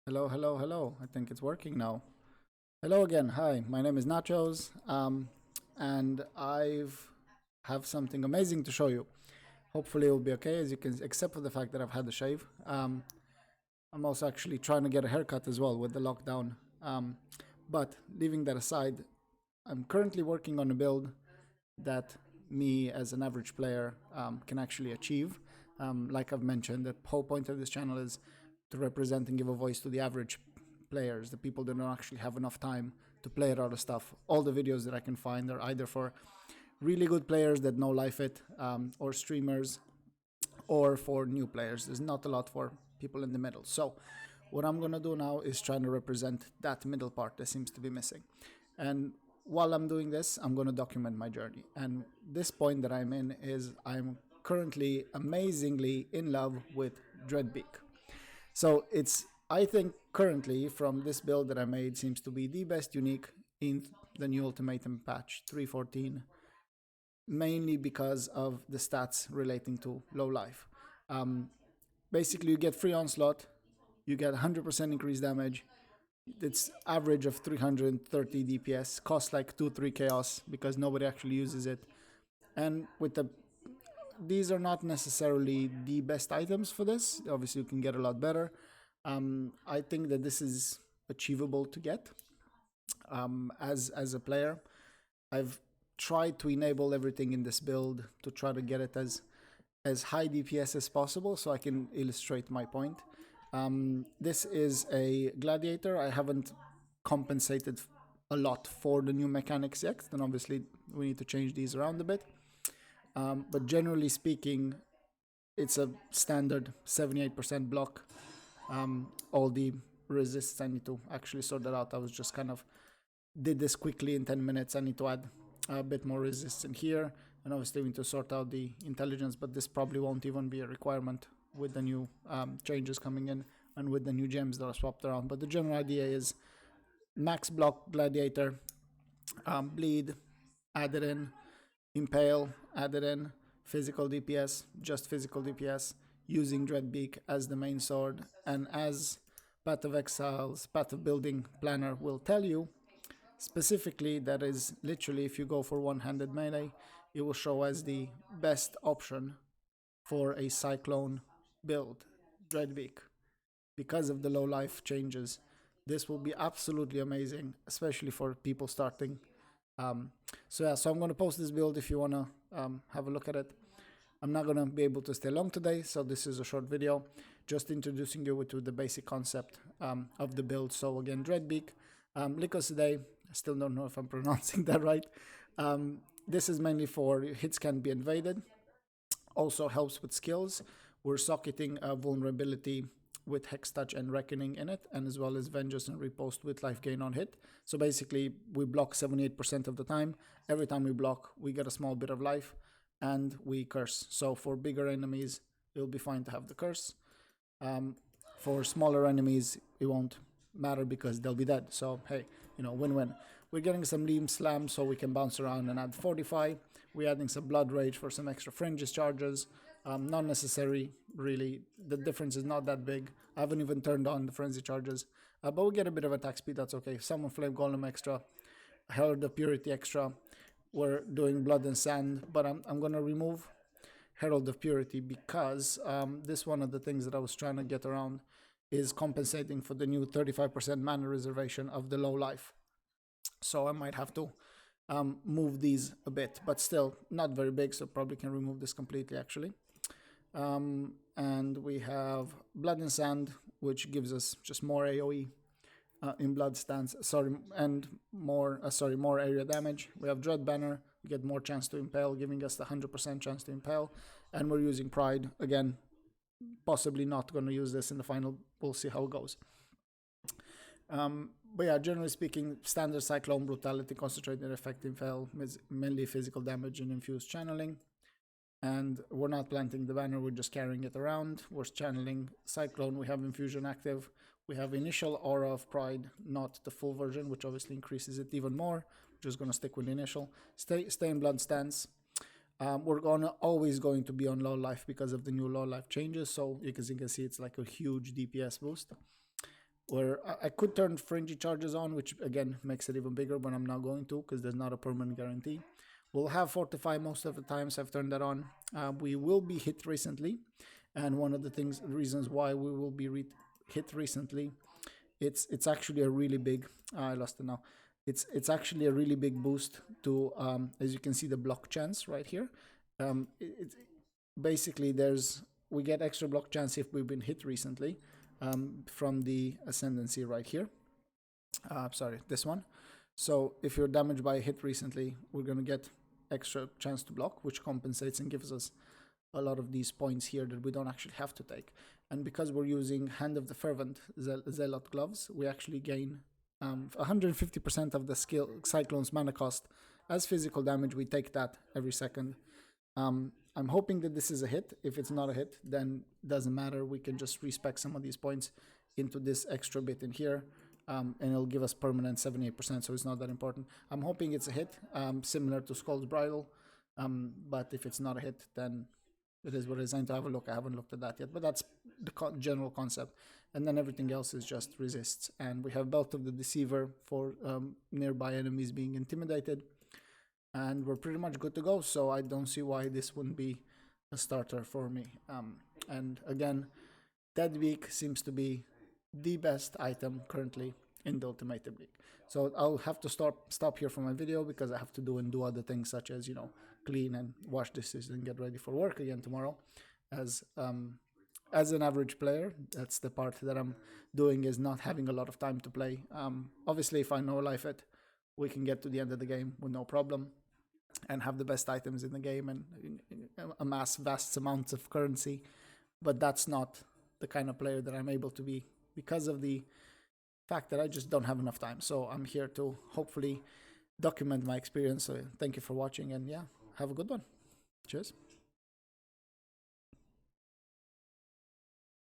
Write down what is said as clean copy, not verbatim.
Hello, hello, hello. I think it's working now. Hello again. Hi, my name is Nachos, and I've have something amazing to show you. Hopefully, it will be okay. As you can, except for the fact that I've had a shave. I'm also actually trying to get a haircut as well with the lockdown. But leaving that aside, I'm currently working on a build that me as an average player can actually achieve. Like I've mentioned, the whole point of this channel is to represent and give a voice to the average players, the people that don't actually have enough time to play a lot of stuff. All the videos that I can find are either for really good players that know life it, or streamers, or for new players. There's not a lot for people in the middle. So what I'm gonna do now is trying to represent that middle part that seems to be missing. And while I'm doing this, I'm gonna document my journey. And this point that I'm in is I'm currently amazingly in love with Dreadbeak. So it's, I think currently from this build that I made, seems to be the best unique in the new Ultimatum patch 314, mainly because of the stats relating to low life. Um, Basically, you get free onslaught, you get 100% increased damage. It's average of 330 DPS, costs like 2-3 chaos because nobody actually uses it. And with the these are not necessarily the best items for this. Obviously, you can get a lot better. I think that this is achievable to get as a player. I've tried to enable everything in this build to try to get it as high DPS as possible, so I can illustrate my point. This is a gladiator. I haven't compensated a lot for the new mechanics yet. Then obviously we need to change these around a bit. But generally speaking, it's a standard 78% block. All the resists, I need to actually sort that out. I was just kind of did this quickly in 10 minutes. I need to add a bit more resist in here. And obviously we need to sort out the intelligence, but this probably won't even be a requirement with the new changes coming in and with the new gems that are swapped around. But the general idea is max block gladiator, bleed, add it in, impale, add it in, physical DPS, just physical DPS, using Dreadbeak as the main sword. And as Path of Exile's Path of Building Planner will tell you, specifically, that is literally if you go for one-handed melee, it will show as the best option for a Cyclone build, Dreadbeak. Because of the low life changes, this will be absolutely amazing, especially for people starting. So I'm going to post this build if you want to have a look at it. I'm not going to be able to stay long today, so this is a short video, just introducing you to the basic concept of the build. So again, Dreadbeak, Lycosidea, I still don't know if I'm pronouncing that right. This is mainly for hits can be invaded, also helps with skills. We're socketing a vulnerability with Hex Touch and Reckoning in it, and as well as Vengeance and Riposte with life gain on hit. So basically, we block 78% of the time. Every time we block, we get a small bit of life, and we curse. So for bigger enemies, it'll be fine to have the curse. For smaller enemies, it won't matter because they'll be dead. So hey, win-win. We're getting some Leam Slam so we can bounce around and add Fortify. We're adding some Blood Rage for some extra fringes charges. Not necessary, really. The difference is not that big. I haven't even turned on the Frenzy charges. But we get a bit of attack speed, that's okay. Summon Flame Golem extra. Herald of Purity extra. We're doing Blood and Sand, but I'm going to remove Herald of Purity because this one of the things that I was trying to get around is compensating for the new 35% mana reservation of the low life. So I might have to move these a bit, but still not very big, so probably can remove this completely actually. And we have Blood and Sand, which gives us just more AoE in blood stance, and more area damage. We have Dread Banner, we get more chance to impale, giving us the 100% chance to impale, and we're using Pride again. Possibly not going to use this in the final. We'll see how it goes. But yeah, generally speaking, standard Cyclone, Brutality, Concentrated Effect, Impale, mainly physical damage and infused channeling. And we're not planting the banner, we're just carrying it around. We're channeling Cyclone, we have Infusion active. We have Initial Aura of Pride, not the full version, which obviously increases it even more. We're just going to stick with Initial. Stay in Blood stance. We're always going to be on low life because of the new low life changes. So as you can see, it's like a huge DPS boost. where I could turn fringy charges on, which again makes it even bigger, but I'm not going to because there's not a permanent guarantee. We'll have Fortify most of the times I've turned that on. We will be hit recently, and one of the reasons why we will be hit recently, it's actually a really big. I lost it now. It's actually a really big boost to, as you can see, the block chance right here. It basically we get extra block chance if we've been hit recently, from the ascendancy right here. Sorry, this one. So if you're damaged by a hit recently, we're going to get extra chance to block, which compensates and gives us a lot of these points here that we don't actually have to take. And because we're using Hand of the Fervent Zealot gloves, we actually gain 150% of the skill Cyclone's mana cost as physical damage. We take that every second. I'm hoping that this is a hit. If it's not a hit, then it doesn't matter. We can just respec some of these points into this extra bit in here, and it'll give us permanent 78%, so it's not that important. I'm hoping it's a hit, similar to Skull's Bridle, but if it's not a hit, then it is what it is. I need to have a look. I haven't looked at that yet, but that's the general concept. And then everything else is just resists. And we have Belt of the Deceiver for nearby enemies being intimidated. And we're pretty much good to go, so I don't see why this wouldn't be a starter for me. And again, Dreadbeak seems to be the best item currently in the Ultimatum League. So I'll have to stop here for my video because I have to do other things such as, you know, clean and wash dishes and get ready for work again tomorrow. As an average player, that's the part that I'm doing, is not having a lot of time to play. Obviously, if I know life it, we can get to the end of the game with no problem and have the best items in the game and amass vast amounts of currency. But that's not the kind of player that I'm able to be because of the fact that I just don't have enough time. So I'm here to hopefully document my experience. So thank you for watching, and yeah, have a good one. Cheers.